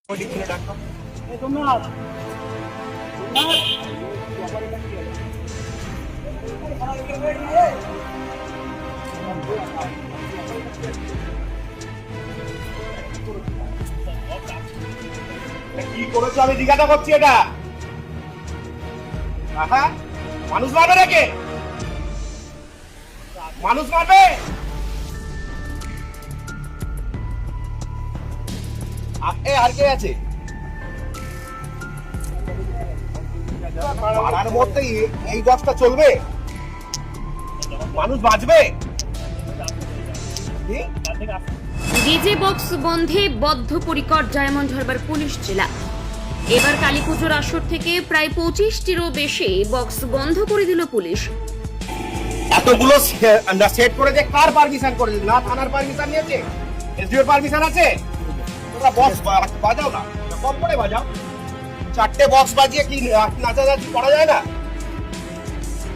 কি করেছো আমি জিজ্ঞাসা করছি? এটা মানুষ মারবে নাকি? মানুষ মারবে? আর কে আছে পাড়ার মধ্যে? এই গছটা চলবে? মানুষ বাঁচবে? ডিজে বক্স বন্ধে বদ্ধপরিকর ডায়মন্ড হারবার পুলিশ জেলা। এবার কালীপুজোর আসর থেকে প্রায় 25টিরও বেশি বক্স বন্ধ করে দিল পুলিশ। এতগুলো সেট করে যে কার পারমিশন করে দিল? না থানার পারমিশন নিয়েছে, এসডিওর পারমিশন আছে? তোমরা বক্স বাজাও না, কম করে বাজাও। 4টে বক্স বাজিয়ে কি নাচানাচি করা যায় না?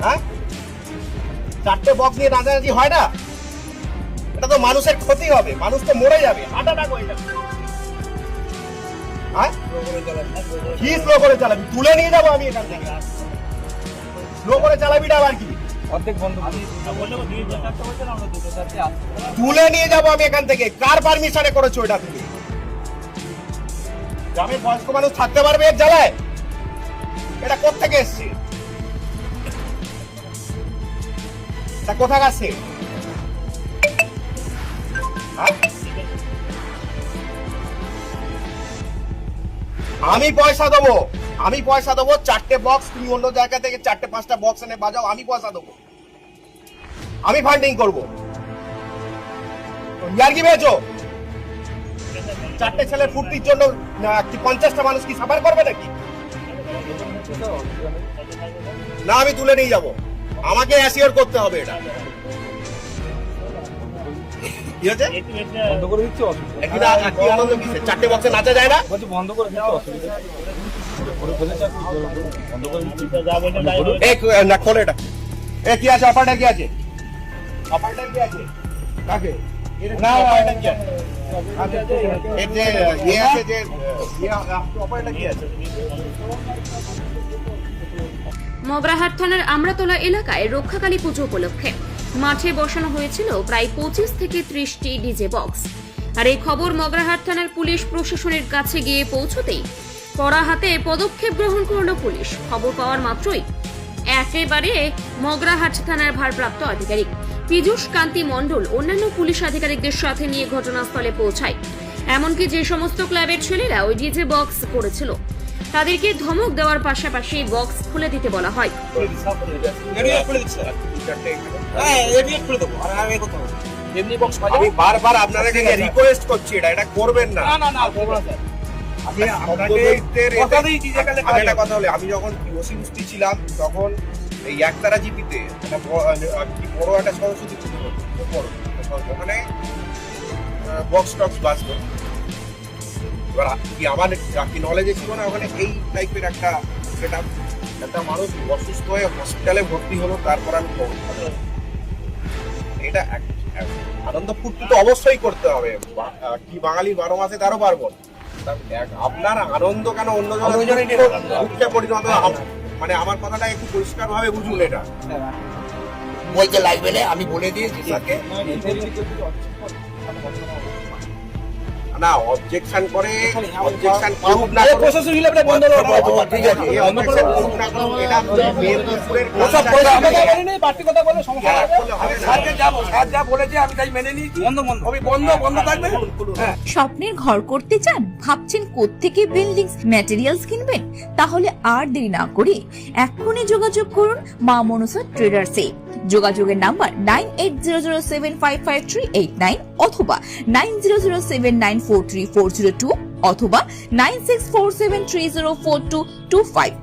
হ্যাঁ, 4টে বক্স নিয়ে নাচানাচি হয় না? এটা তো মানুষের ক্ষতি হবে, মানুষ তো মরে যাবে, হার্ট অ্যাটাক হয়ে যাবে। হ্যাঁ, কি স্লো করে চালাবি? তুলে নিয়ে যাবো আমি এখান থেকে। স্লো করে চালাবি না আবার কি? তুলে নিয়ে যাবো আমি এখান থেকে। কার পারমিশনে করেছো এটা? তুমি গ্রামের বয়স্ক মানুষ থাকতে পারবে এর জ্বালায়? এটা কোত্থেকে এসছে? এটা কোথাকার সে? আমি পয়সা দেবো, 4টে বক্স তুমি অন্য জায়গা থেকে 4টে 5টা বক্স এনে বাজাও, আমি পয়সা দেবো, আমি ফান্ডিং করবো। ইয়ার কি পেয়েছো? 4টে ছেলের ফুর্তির জন্য 50টা মানুষ কি সাফার করবে নাকি? না, আমি তুলে নিয়ে যাবো, আমাকে অ্যাসিওর করতে হবে। এটা কি হচ্ছে? বন্ধ করে দিচ্ছি। 4টে বক্সে নাচা যায় না? বন্ধ করে দিচ্ছি, অসুবিধা না, খোলে এটা। এ কি আছে? অপারেটর কি আছে? অপারেটর কি আছে? কাকে? না, অপারেটর কি আছে? এর যে আছে, যে অপারেটর কি আছে? মগরাহাট থানার আমরাতলা এলাকায় রক্ষাকালী পুজো উপলক্ষে মাঠে বসানো হয়েছিল প্রায় 25 থেকে 30টি ডিজে বক্স। আর এই খবর মগরাহাট থানার পুলিশ প্রশাসনের কাছে গিয়ে পৌঁছতেই কড়া হাতে পদক্ষেপ গ্রহণ করল পুলিশ। খবর পাওয়ার মাত্রই একেবারে মগরাহাট থানার ভারপ্রাপ্ত আধিকারিক পীযূষ কান্তি মণ্ডল অন্যান্য পুলিশ আধিকারিকদের সাথে নিয়ে ঘটনাস্থলে পৌঁছায়। এমনকি যে সমস্ত ক্লাবের ছেলেরা ওই ডিজে বক্স করেছিল তাদেরকে ধমক দেওয়ার পাশাপাশি বক্স খুলে দিতে বলা হয়। আমি বারবার আপনাদেরকে রিকোয়েস্ট করছি, এটা করবেন না। কথা হলে আমি যখন ওসি ছিলাম তখন এই একতারা জিপিতে বড় একটা সরস্বতী পুজো, ওখানে বক্স টক্স বাজতো। এবার কি আমার কি নলেজে ছিল না, ওখানে এই টাইপের একটা মানুষ অসুস্থ হয়ে হসপিটালে ভর্তি হলো, তারপর আমি এটা আনন্দ ফুর্তি তো অবশ্যই করতে হবে। কি বাঙালি 12 মাসে 13 পার্বণ। আপনার আনন্দ কেন অন্য জনের পরিণত? মানে আমার কথাটা একটু পরিষ্কার ভাবে বুঝুন। এটা বলতে লাগবে না, আমি বলে দিয়েছি তাকে না অবজেকশন করে, অবজেকশন প্রুফ না করে প্রশাসন হিলে আপনি বন্ধ করতে হবে। ঠিক আছে, এই অবজেকশন প্রুফ না করে এটা মেহেরপুরের ওসব কথা নেই, বাড়তি কথা বলে সমস্যা হবে। স্যার যা বলেছে আমি তাই মেনে নিয়েছি। বন্ধ থাকবে। স্বপ্নের ঘর করতে চান? ভাবছেন কোত্থেকে বিল্ডিংস ম্যাটেরিয়ালস কিনবেন? তাহলে আর দেরি না করে এক্ষুনি যোগাযোগ করুন মা মনসা ট্রেডার্সে। যোগাযোগের নাম্বার 9800755389 অথবা 9007943402 অথবা 9647304225।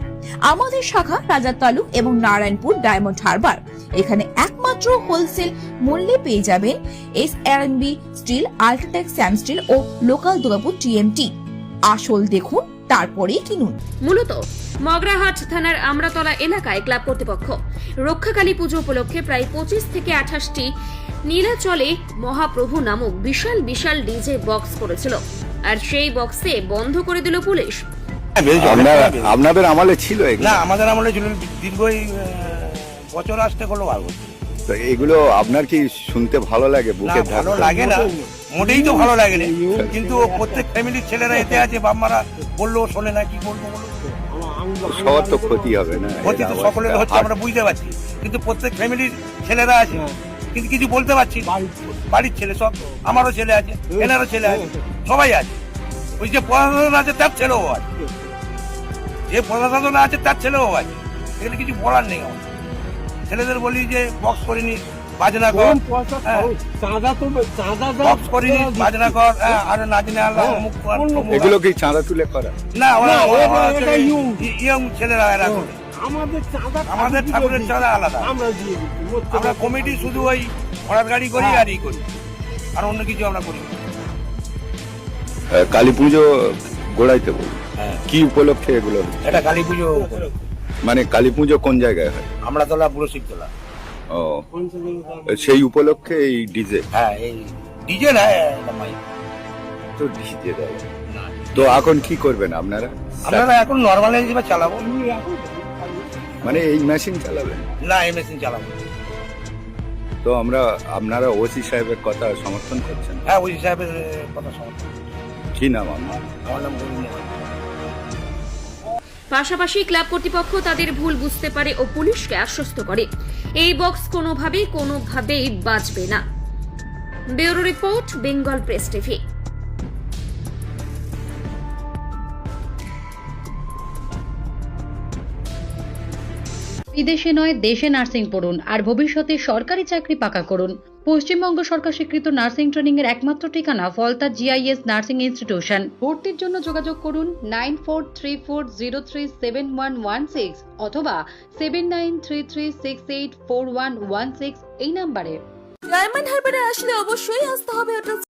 আমাদের শাখা রাজার তালুক এবং নারায়ণপুর ডায়মন্ড হারবার। এখানে একমাত্র হোলসেল মূল্যে পেয়ে যাবেন SRMB steel, UltraTech Shyam steel ও লোকাল দুর্গাপুর TMT। আসল দেখুন, তারপরেই কিনুন। মূলত মগরাহাট থানার আমরাতলা এলাকায় ক্লাব কর্তৃপক্ষ রক্ষাকালী পুজো উপলক্ষে প্রায় 25 থেকে 28টি নীলাচলে মহাপ্রভু নামক বিশাল ডিজে বক্স করেছিল। আর সেই বক্সে বন্ধ করে দিল পুলিশ। আপনাদের আমলে ছিল এগুলো? না, আমাদের আমলে ছিল দীর্ঘই বছর আসতে হলো 12 বছর। তো এগুলো আপনার কি শুনতে ভালো লাগে? না, বুকে ভালো লাগে না, মোটেই তো ভালো লাগে না, কিন্তু প্রত্যেক ফ্যামিলির ছেলেরা এতে আছে, বাপ-মারা বললেও শোনে না, কি করবো বলো? সবার তো ক্ষতি হবে না? ক্ষতি তো সকলের হচ্ছে, আমরা বুঝতে পারছি, কিন্তু প্রত্যেক ফ্যামিলির ছেলেরা আছে, কিন্তু কিছু বলতে পারছি না। বাড়ির ছেলে সব, আমারও ছেলে আছে, এনারও ছেলে আছে, সবাই আছে। ওই যে প্রশাসন আছে তার ছেলেও আছে, যে প্রশাসন আছে তার ছেলেও আছে, এখানে কিছু বলার নেই। আমার ছেলেদের বলি যে বক্স করিনি, বাজনা কর, বক্স করিনি, বাজনা কর, আর নাচনে আল্লাহ অমুক কর, তমুক কর। এগুলো কি চাঁদা তুলে করা? না, ওরা ইয়ং ছেলেরা এরা করে। আমাদের ঠাকুরের চাঁদা আলাদা, আমরা কমিটি শুধু ওই ঘোড়ার গাড়ি করি আর ই করি, আর অন্য কিছু আমরা করি না। কালী পুজো গোড়াইতে বলি, হ্যাঁ। কি উপলক্ষে এগুলো হচ্ছে? এটা কালী পুজো, মানে কালী পুজো কোন জায়গায় হয়? আমরা তোলা পুরো শিবতলা। ও, সেই উপলক্ষে এই ডিজে? হ্যাঁ, এই ডিজে না, এটা মাইক। তো ডিজে দেয়। তো এখন কি করবেন আপনারা? আপনারা এখন নর্মাল হিসেবে চালাবো, মানে এই মেশিন চালাবেন? না এই মেশিন চালাবো। তো আপনারা ওসি সাহেবের কথা সমর্থন করছেন? হ্যাঁ, ওই সাহেবের কথা সমর্থন। কি নাম আপনার? আমার নাম গৌরী মোহন। পাশাপাশি ক্লাব কর্তৃপক্ষ তাদের ভুল বুঝতে পারে ও পুলিশকে আশ্বস্ত করে এই বক্স কোনোভাবেই বাঁচবে না। Bureau report, Bengal press TV. বিদেশে নয়, দেশে নার্সিং পড়ুন আর ভবিষ্যতে সরকারি চাকরি পাকা করুন। পশ্চিমবঙ্গ সরকার স্বীকৃত নার্সিং ট্রেনিং এর একমাত্র ঠিকানা ফলতা জিআইএস নার্সিং ইনস্টিটিউশন। ভর্তির জন্য যোগাযোগ করুন 9434037116 অথবা 7933684116 এই নম্বরে। ডায়মন্ড হারবারে আসলে অবশ্যই আসতে হবে হোটেল